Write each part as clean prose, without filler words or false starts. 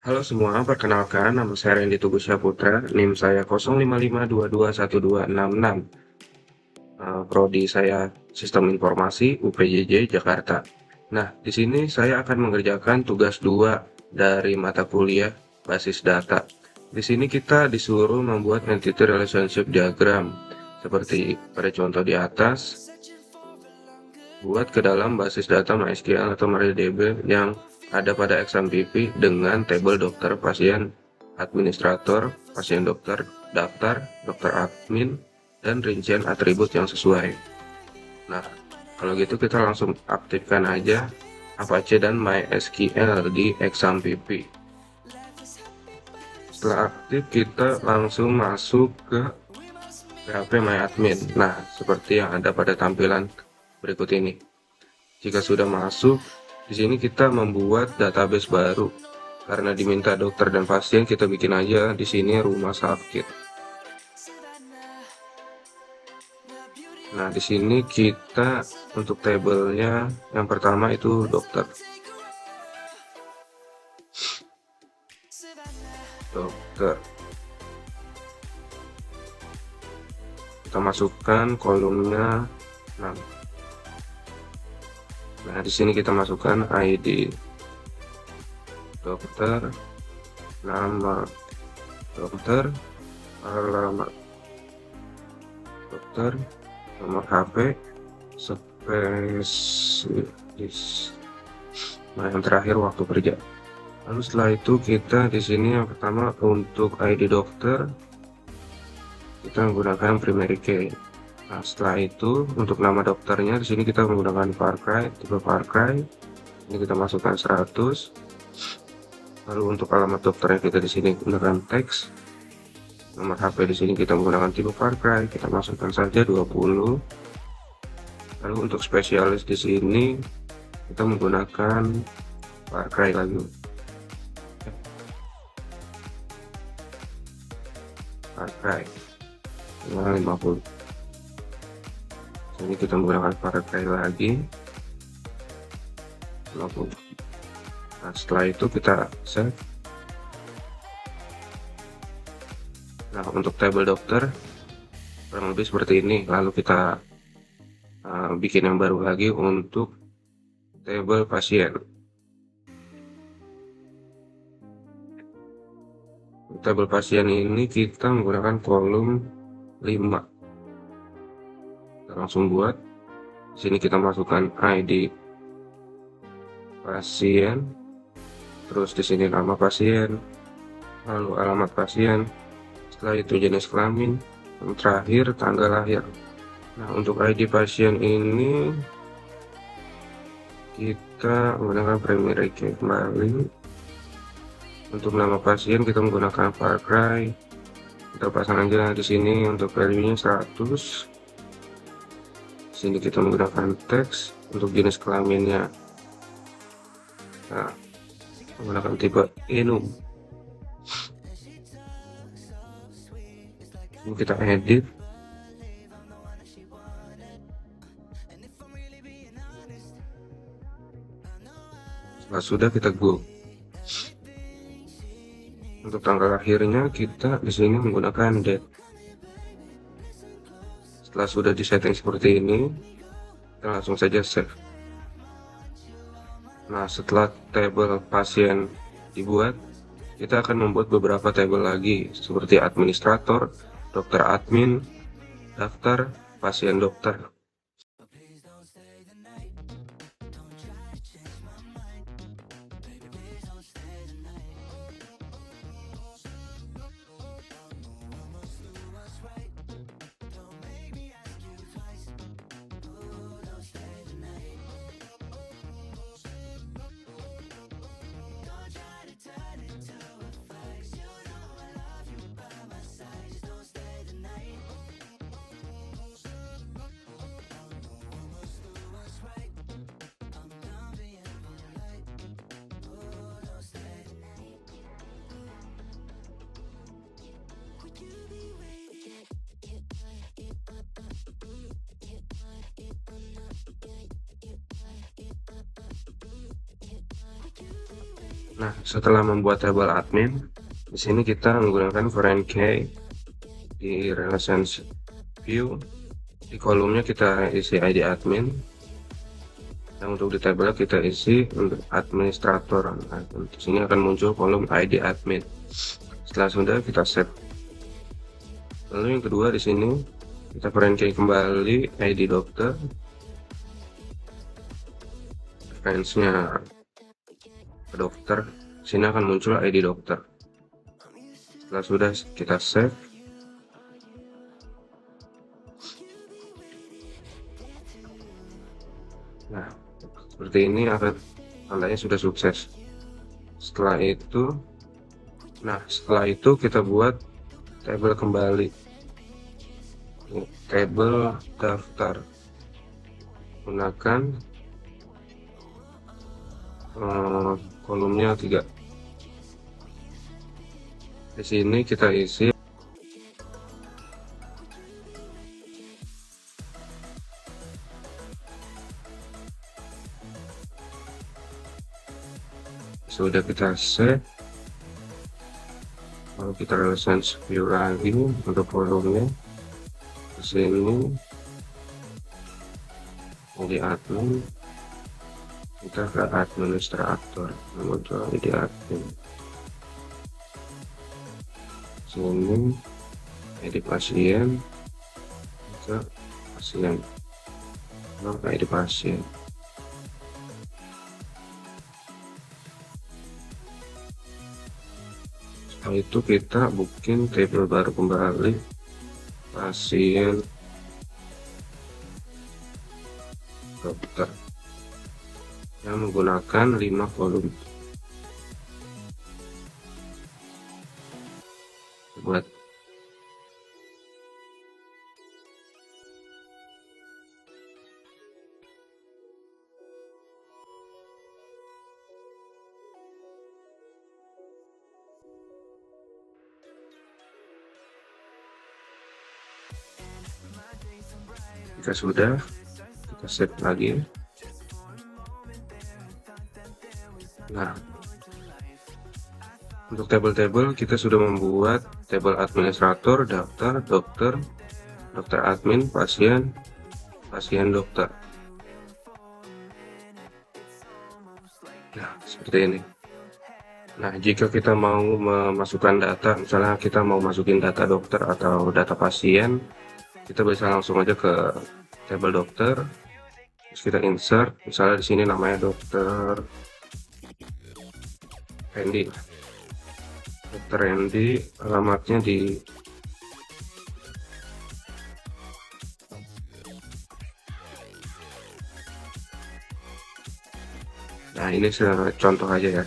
Halo semua, perkenalkan nama saya Randy Tugusya Putra, NIM saya 0552212266. Prodi saya Sistem Informasi UPJJ Jakarta. Nah, di sini saya akan mengerjakan tugas 2 dari mata kuliah basis data. Di sini kita disuruh membuat entity relationship diagram seperti pada contoh di atas. Buat ke dalam basis data MySQL atau MariaDB yang ada pada XMPP dengan tabel dokter, pasien, administrator, pasien dokter, daftar, dokter admin, dan rincian atribut yang sesuai. Nah, kalau gitu kita langsung aktifkan aja Apache dan MySQL di XMPP. Setelah aktif, kita langsung masuk ke PHP MyAdmin. Nah, seperti yang ada pada tampilan berikut ini. Jika sudah masuk, di sini kita membuat database baru. Karena diminta dokter dan pasien, kita bikin aja di sini rumah sakit. Nah, di sini kita untuk tabelnya yang pertama itu dokter. Dokter. Kita masukkan kolomnya 6. Nah, di sini kita masukkan ID dokter, nama dokter, alamat dokter, nomor HP, spesialis. Nah, yang terakhir waktu kerja. Lalu setelah itu kita di sini yang pertama untuk ID dokter kita menggunakan primary key. Nah, setelah itu untuk nama dokternya di sini kita menggunakan Varcry, tipe Varcry. Ini kita masukkan 100. Lalu untuk alamat dokternya kita di sini menggunakan teks. Nomor HP di sini kita menggunakan tipe Varcry, kita masukkan saja 20. Lalu untuk spesialis di sini kita menggunakan Varcry lagi. Varcry 50. Ini kita menggunakan Varcry lagi 50. Nah, setelah itu kita save. Nah, untuk tabel dokter kurang lebih seperti ini. Lalu kita bikin yang baru lagi untuk tabel pasien. Tabel pasien ini kita menggunakan kolom 5. Kita langsung buat. Di sini kita masukkan ID pasien, terus di sini nama pasien, lalu alamat pasien, setelah itu jenis kelamin, yang terakhir tanggal lahir. Nah, untuk ID pasien ini kita menggunakan primary key kembali. Untuk nama pasien kita menggunakan Varcry. Kita pasang aja di sini untuk value-nya 100. Di sini kita menggunakan teks untuk jenis kelaminnya. Nah, menggunakan tipe enum. Ini kita edit. Setelah sudah kita go. Untuk tanggal lahirnya kita di sini menggunakan date. Setelah sudah disetting seperti ini, kita langsung saja save. Nah, setelah tabel pasien dibuat, kita akan membuat beberapa tabel lagi seperti administrator, dokter admin, daftar, pasien dokter. Nah, setelah membuat tabel admin, di sini kita menggunakan foreign key di relationship view. Di kolomnya kita isi ID admin. Dan untuk di tabel kita isi untuk administrator. Nah, di sini akan muncul kolom ID admin. Setelah sudah kita save. Lalu yang kedua di sini kita foreign key kembali ID dokter. Referensinya ke dokter. Sini akan muncul ID dokter. Setelah sudah kita save. Nah, seperti ini akan tandanya sudah sukses. Setelah itu kita buat tabel kembali. Tabel daftar. Gunakan kolomnya 3. Di sini kita isi sudah kita save. Lalu kita relationship view lagi untuk kolomnya. Di sini di admin kita ke administrator, muncul di admin. Sini ID pasien ke pasien, ID pasien. Setelah itu kita bikin tabel baru kembali, pasien dokter, yang menggunakan 5 kolom. Buat jika sudah, kita save lagi. Nah, untuk tabel-tabel kita sudah membuat tabel administrator, daftar, dokter, dokter admin, pasien, pasien dokter. Nah, seperti ini. Nah, jika kita mau memasukkan data, misalnya kita mau masukin data dokter atau data pasien, kita bisa langsung aja ke tabel dokter, terus kita insert, misalnya di sini namanya dokter Randy. Dokter Randy, alamatnya di Nah, ini contoh aja ya.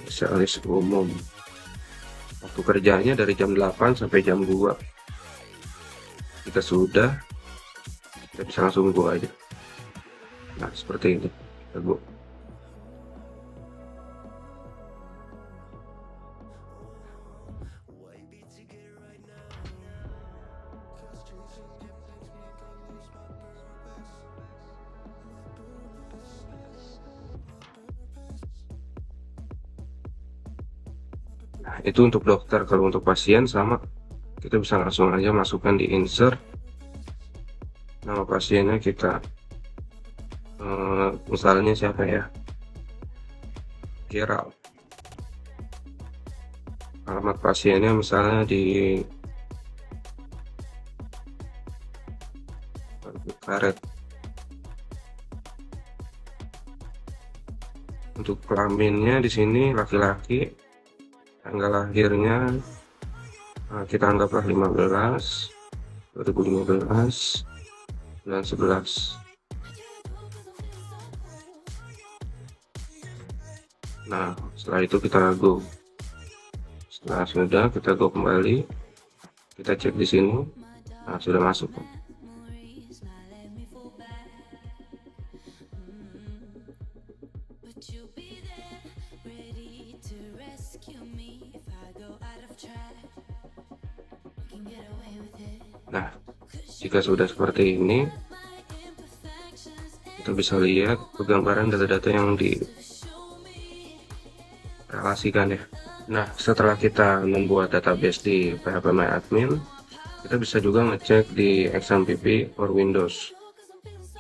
Spesialis umum. Waktu kerjanya dari jam 8 sampai jam 2. Kita sudah, kita bisa langsung go aja. Nah, seperti ini. Kita go. Nah, itu untuk dokter. Kalau untuk pasien sama, kita bisa langsung aja masukkan di insert. Nama pasiennya kita misalnya siapa ya, Kira. Alamat pasiennya misalnya di Karet. Untuk kelaminnya di sini laki-laki, tanggal lahirnya kita anggaplah 15 2015 bulan 11. Nah, setelah itu kita go. Setelah sudah, kita go kembali, kita cek di sini. Nah, sudah masuk. Nah, jika sudah seperti ini, kita bisa lihat gambaran data-data yang direlasikan ya. Nah, setelah kita membuat database di phpMyAdmin, kita bisa juga ngecek di XAMPP or Windows.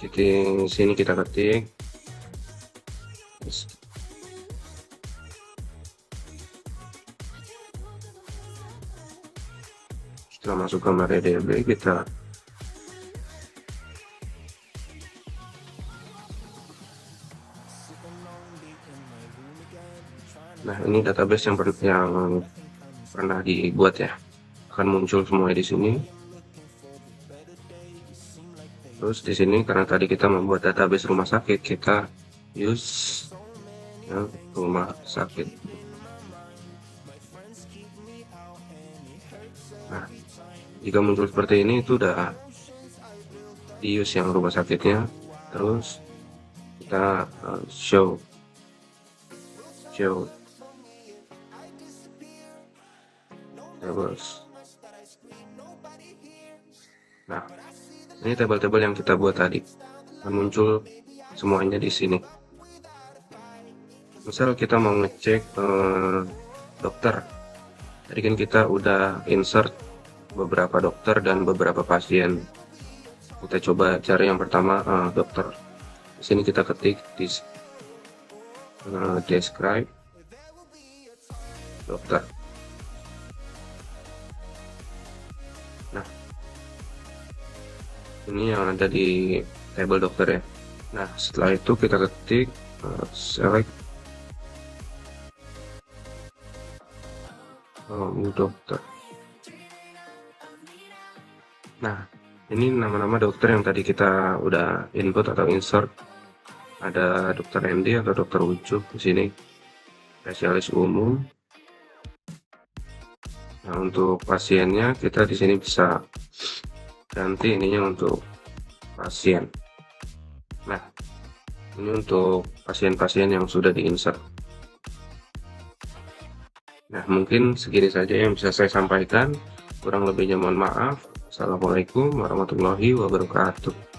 Jadi sini kita ketik setelah masuk ke MariaDB kita ini database yang pernah dibuat ya, akan muncul semua di sini. Terus di sini karena tadi kita membuat database rumah sakit, kita use ya, rumah sakit. Nah, jika muncul seperti ini itu udah di use yang rumah sakitnya. Terus kita show. Tables. Nah, ini tabel-tabel yang kita buat tadi akan muncul semuanya di sini. Misal kita mau ngecek dokter, tadi kan kita udah insert beberapa dokter dan beberapa pasien. Kita coba cari yang pertama dokter. Di sini kita ketik di describe dokter. Nah, ini yang ada di tabel dokter ya. Nah, setelah itu kita ketik select dokter. Nah, ini nama-nama dokter yang tadi kita udah input atau insert. Ada dokter MD atau dokter Ucup di sini, spesialis umum. Nah, untuk pasiennya kita di sini bisa ganti ininya untuk pasien. Nah, ini untuk pasien-pasien yang sudah diinsert. Nah, mungkin segini saja yang bisa saya sampaikan. Kurang lebihnya mohon maaf. Assalamualaikum warahmatullahi wabarakatuh.